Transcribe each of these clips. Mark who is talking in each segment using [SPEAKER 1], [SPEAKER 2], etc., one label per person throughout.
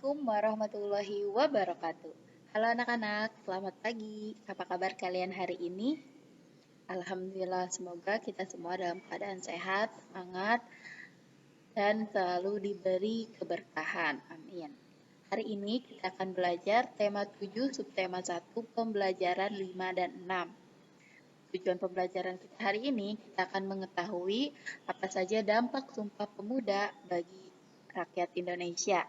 [SPEAKER 1] Assalamualaikum warahmatullahi wabarakatuh. Halo anak-anak, selamat pagi. Apa kabar kalian hari ini? Alhamdulillah, semoga kita semua dalam keadaan sehat, semangat, dan selalu diberi keberkahan. Amin. Hari ini kita akan belajar tema 7, subtema 1, pembelajaran 5 dan 6. Tujuan pembelajaran kita hari ini, kita akan mengetahui apa saja dampak Sumpah Pemuda bagi rakyat Indonesia.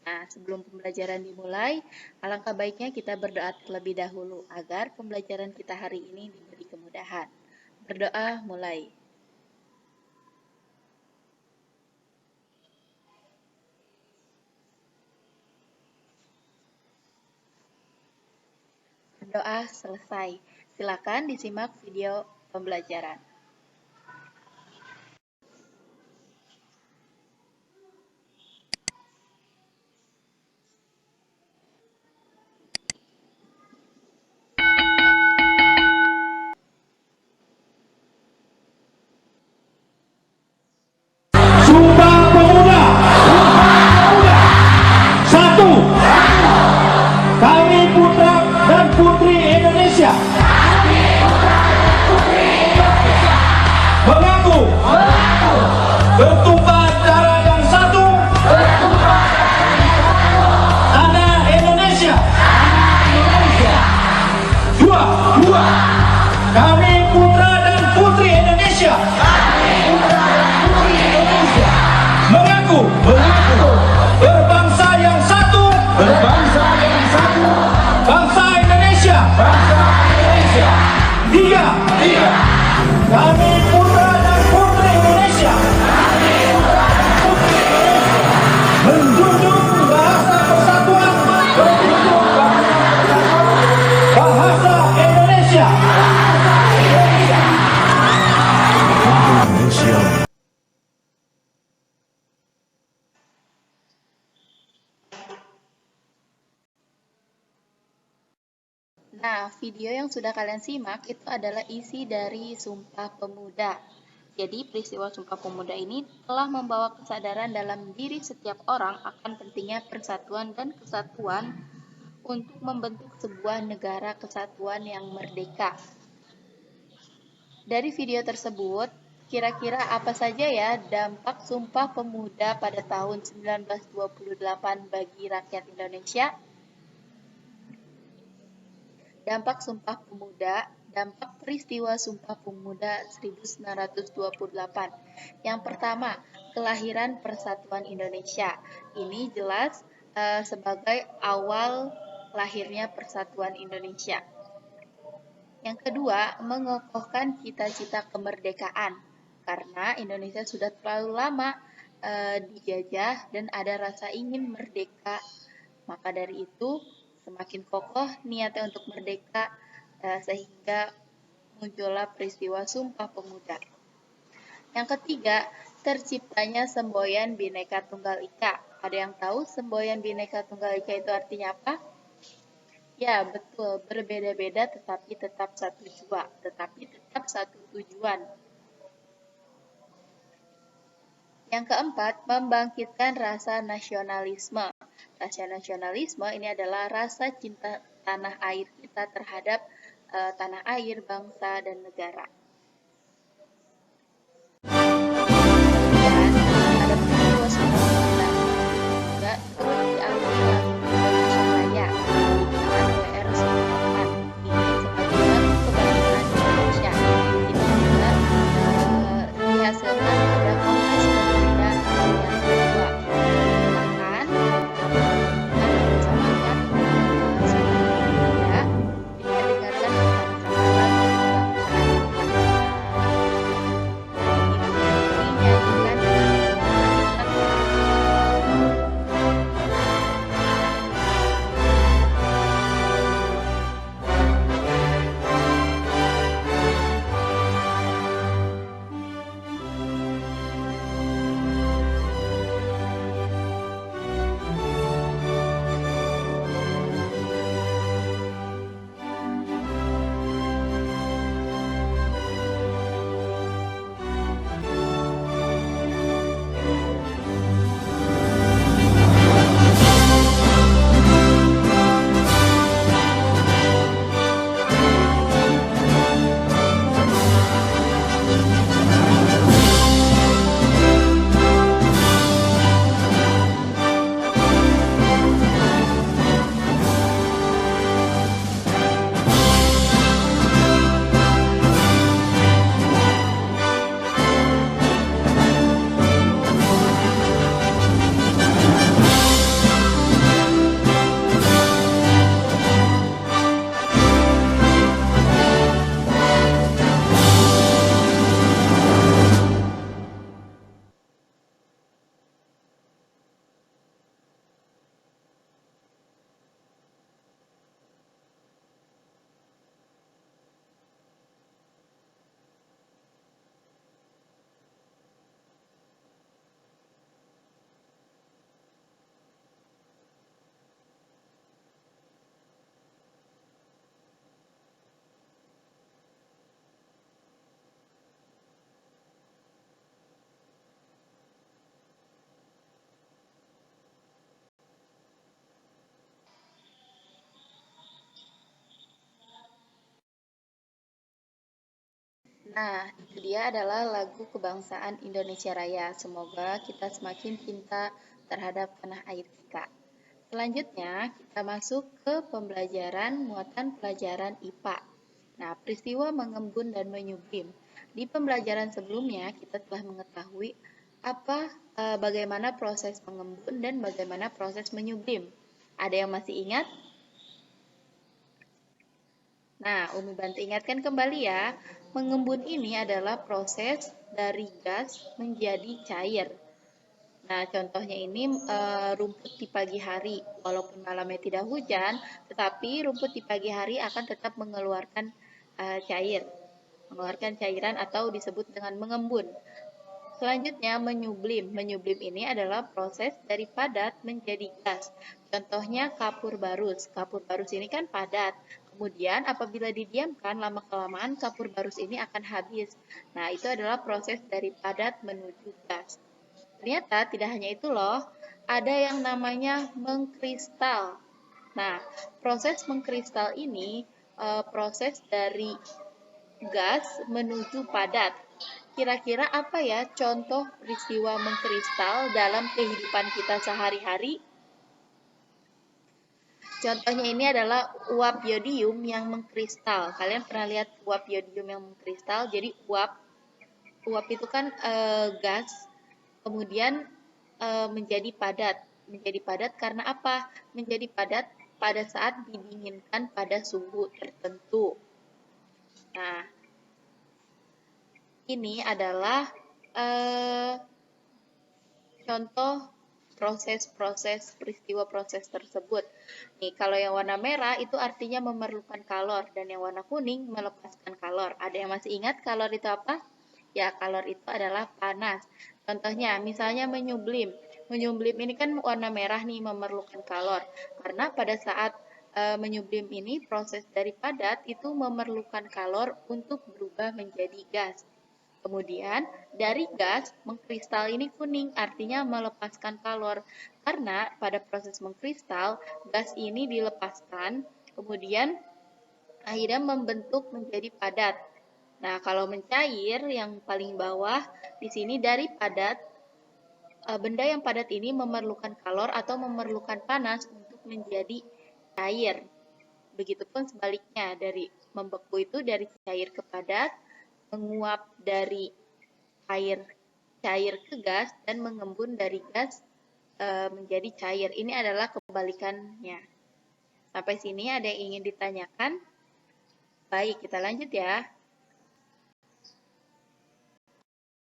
[SPEAKER 1] Nah, sebelum pembelajaran dimulai, alangkah baiknya kita berdoa terlebih dahulu agar pembelajaran kita hari ini diberi kemudahan. Berdoa mulai. Berdoa selesai. Silakan disimak video pembelajaran.
[SPEAKER 2] Sumpah Pemuda. Satu. Kami putra dan putri Indonesia. Mengaku bertumpah darah yang satu. Tanah Indonesia. Dua. Kami putra dan putri Indonesia. Mengaku berbangsa yang satu. Bangsa Indonesia. Tiga. Kami putra dan putri Indonesia. Menjunjung bahasa persatuan. Bahasa Indonesia.
[SPEAKER 1] Nah, video yang sudah kalian simak itu adalah isi dari Sumpah Pemuda. Jadi, peristiwa Sumpah Pemuda ini telah membawa kesadaran dalam diri setiap orang akan pentingnya persatuan dan kesatuan untuk membentuk sebuah negara kesatuan yang merdeka. Dari video tersebut, kira-kira apa saja ya dampak Sumpah Pemuda pada tahun 1928 bagi rakyat Indonesia? Dampak Sumpah Pemuda, dampak peristiwa Sumpah Pemuda 1928. Yang pertama, kelahiran Persatuan Indonesia. Ini jelas sebagai awal lahirnya Persatuan Indonesia. Yang kedua, mengokohkan cita-cita kemerdekaan. Karena Indonesia sudah terlalu lama dijajah dan ada rasa ingin merdeka. Maka dari itu, semakin kokoh niatnya untuk merdeka sehingga muncullah peristiwa Sumpah Pemuda. Yang ketiga, terciptanya semboyan Bhinneka Tunggal Ika. Ada yang tahu semboyan Bhinneka Tunggal Ika itu artinya apa? Ya, betul, berbeda-beda tetapi tetap satu jua, tetapi tetap satu tujuan. Yang keempat, membangkitkan rasa nasionalisme. Rasa nasionalisme ini adalah rasa cinta tanah air kita terhadap tanah air, bangsa, dan negara. Dan ada peristiwa Sumpah Pemuda juga turut diambil lagu Indonesia Raya di Jalan WR Sudirman. Ini sebagai bentuk kebangsaan Indonesia. Ini juga dihasilkan pada Kongres Pemuda yang kedua. Bahkan semangat Sumpah Pemuda dengan dengarkan bersama lagu kebangsaan. Nah, itu dia adalah lagu kebangsaan Indonesia Raya. Semoga kita semakin cinta terhadap tanah air kita. Selanjutnya, kita masuk ke pembelajaran muatan pelajaran IPA. Nah, peristiwa mengembun dan menyublim. Di pembelajaran sebelumnya, kita telah mengetahui bagaimana proses mengembun dan bagaimana proses menyublim. Ada yang masih ingat? Nah, Umi bantu ingatkan kembali ya, mengembun ini adalah proses dari gas menjadi cair. Nah, contohnya ini rumput di pagi hari, walaupun malamnya tidak hujan, tetapi rumput di pagi hari akan tetap mengeluarkan mengeluarkan cairan atau disebut dengan mengembun. Selanjutnya, menyublim. Menyublim ini adalah proses dari padat menjadi gas. Contohnya kapur barus. Kapur barus ini kan padat. Kemudian apabila didiamkan, lama-kelamaan kapur barus ini akan habis. Nah, itu adalah proses dari padat menuju gas. Ternyata tidak hanya itu loh, ada yang namanya mengkristal. Nah, proses mengkristal ini proses dari gas menuju padat. Kira-kira apa ya contoh peristiwa mengkristal dalam kehidupan kita sehari-hari? Contohnya ini adalah uap yodium yang mengkristal. Kalian pernah lihat uap yodium yang mengkristal? Jadi uap itu kan gas, kemudian menjadi padat. Menjadi padat karena apa? Menjadi padat pada saat didinginkan pada suhu tertentu. Nah, ini adalah contoh proses-proses peristiwa proses tersebut. Nih, kalau yang warna merah itu artinya memerlukan kalor dan yang warna kuning melepaskan kalor. Ada yang masih ingat kalor itu apa? Ya, kalor itu adalah panas. Contohnya, misalnya menyublim. Menyublim ini kan warna merah nih, memerlukan kalor. Karena pada saat menyublim ini proses dari padat itu memerlukan kalor untuk berubah menjadi gas. Kemudian dari gas mengkristal ini kuning, artinya melepaskan kalor. Karena pada proses mengkristal, gas ini dilepaskan, kemudian akhirnya membentuk menjadi padat. Nah, kalau mencair yang paling bawah, di sini dari padat, benda yang padat ini memerlukan kalor atau memerlukan panas untuk menjadi cair. Begitupun sebaliknya, dari membeku itu dari cair ke padat, menguap dari air cair ke gas, dan mengembun dari gas menjadi cair. Ini adalah kebalikannya. Sampai sini ada yang ingin ditanyakan? Baik, kita lanjut ya.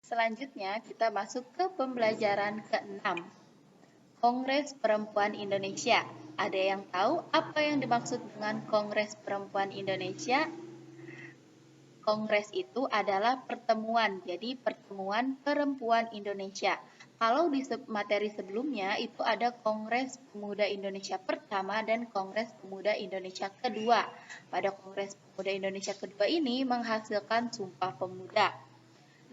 [SPEAKER 1] Selanjutnya kita masuk ke pembelajaran ke-6. Kongres Perempuan Indonesia. Ada yang tahu apa yang dimaksud dengan Kongres Perempuan Indonesia? Kongres itu adalah pertemuan, jadi pertemuan perempuan Indonesia. Kalau di materi sebelumnya itu ada Kongres Pemuda Indonesia pertama dan Kongres Pemuda Indonesia kedua. Pada Kongres Pemuda Indonesia kedua ini menghasilkan Sumpah Pemuda.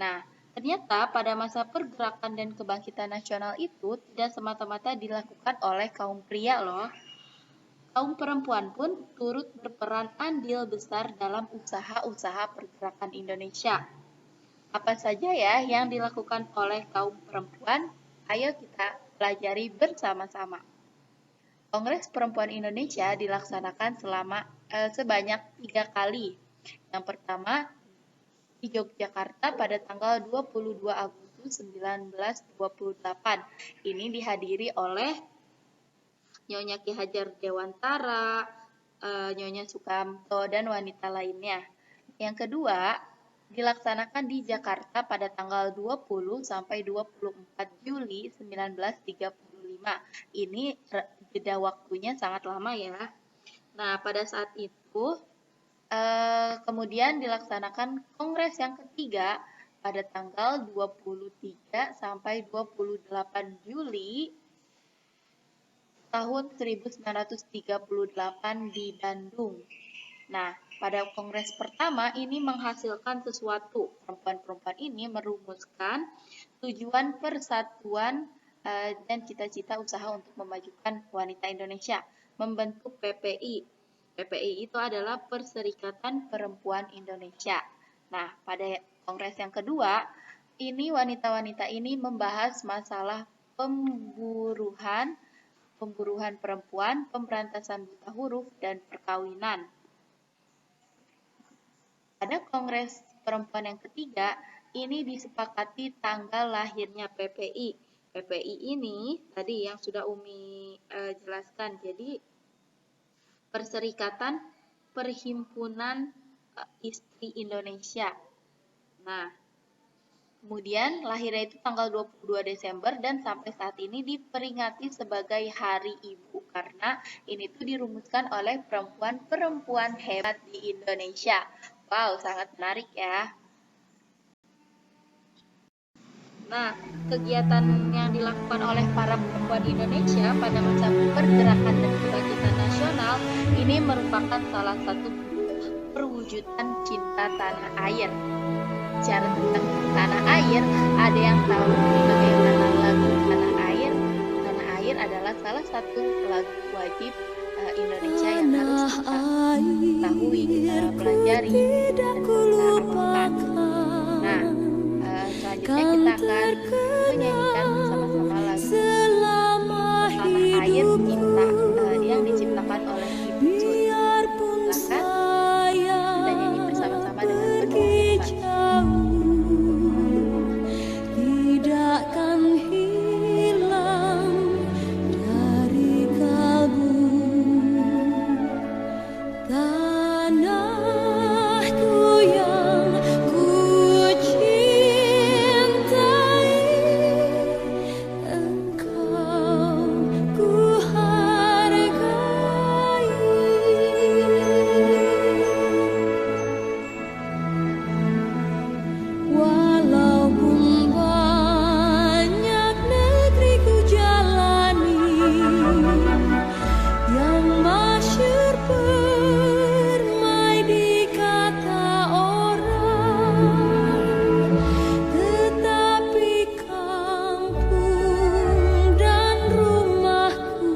[SPEAKER 1] Nah, ternyata pada masa pergerakan dan kebangkitan nasional itu tidak semata-mata dilakukan oleh kaum pria loh. Kaum perempuan pun turut berperan andil besar dalam usaha-usaha pergerakan Indonesia. Apa saja ya yang dilakukan oleh kaum perempuan? Ayo kita pelajari bersama-sama. Kongres Perempuan Indonesia dilaksanakan sebanyak 3 kali. Yang pertama di Yogyakarta pada tanggal 22 Agustus 1928. Ini dihadiri oleh Nyonya Ki Hajar Dewantara, Nyonya Sukamto, dan wanita lainnya. Yang kedua, dilaksanakan di Jakarta pada tanggal 20 sampai 24 Juli 1935. Ini jeda waktunya sangat lama ya. Nah, pada saat itu, kemudian dilaksanakan Kongres yang ketiga pada tanggal 23 sampai 28 Juli tahun 1938 di Bandung. Nah, pada kongres pertama ini menghasilkan sesuatu. Perempuan-perempuan ini merumuskan tujuan persatuan dan cita-cita usaha untuk memajukan wanita Indonesia, membentuk PPI. PPI itu adalah Perserikatan Perempuan Indonesia. Nah, pada Kongres yang kedua, ini wanita-wanita ini membahas masalah pemburuan perempuan, pemberantasan buta huruf, dan perkawinan. Pada Kongres Perempuan yang ketiga, ini disepakati tanggal lahirnya PPI. PPI ini tadi yang sudah Umi jelaskan, jadi Perserikatan Perhimpunan Istri Indonesia. Nah, kemudian lahirnya itu tanggal 22 Desember dan sampai saat ini diperingati sebagai Hari Ibu karena ini tuh dirumuskan oleh perempuan-perempuan hebat di Indonesia. Wow, sangat menarik ya. Nah, kegiatan yang dilakukan oleh para perempuan Indonesia pada masa pergerakan dan kebangkitan nasional ini merupakan salah satu perwujudan cinta tanah air. Bicara tentang tanah air, ada yang tahu bagaimana lagu Tanah Air? Tanah Air adalah salah satu lagu wajib Indonesia yang harus kita ketahui, kita pelajari, dan kita hafalkan. Nah, selanjutnya kita akan menyanyikan bersama-sama lagu Tanah Air yang diciptakan oleh Ibu Suri. Silakan kita nyanyi bersama-sama dengan penuh hikmat.
[SPEAKER 3] Tidakkan hilang dari kalbu tanahku yang ku cintai, engkau ku hargai. Walaupun banyak negeri ku jalani yang masyhur permai di kata orang, tetapi kampung dan rumahku,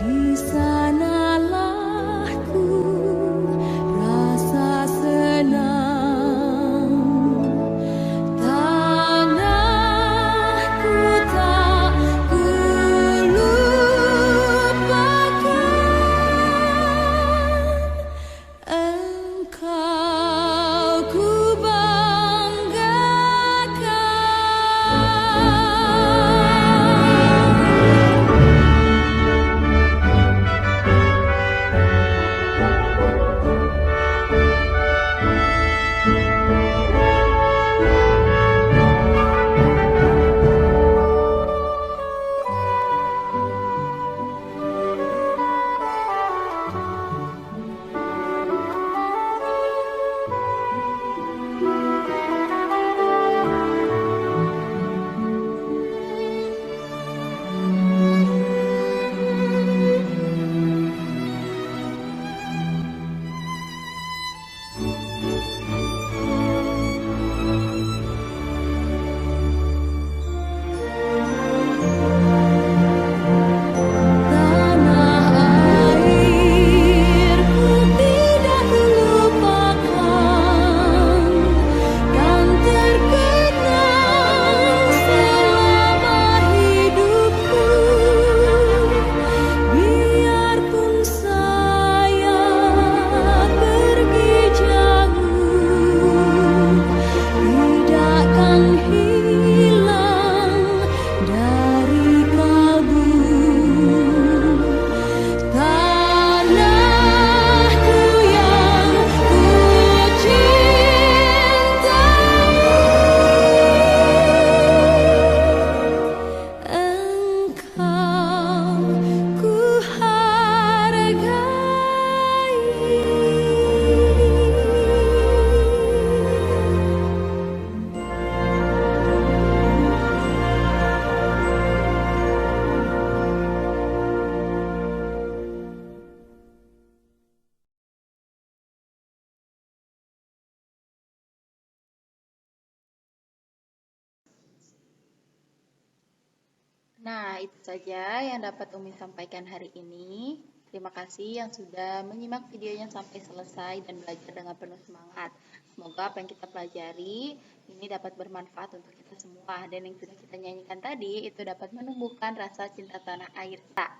[SPEAKER 3] di sanalah ku rasa senang. Tanahku tak ku lupakan, engkau ku
[SPEAKER 1] Nah, itu saja yang dapat Umi sampaikan hari ini. Terima kasih yang sudah menyimak videonya sampai selesai dan belajar dengan penuh semangat. Semoga apa yang kita pelajari ini dapat bermanfaat untuk kita semua, dan yang sudah kita nyanyikan tadi itu dapat menumbuhkan rasa cinta tanah air kita.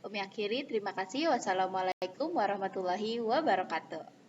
[SPEAKER 1] Umi akhiri, terima kasih. Wassalamualaikum warahmatullahi wabarakatuh.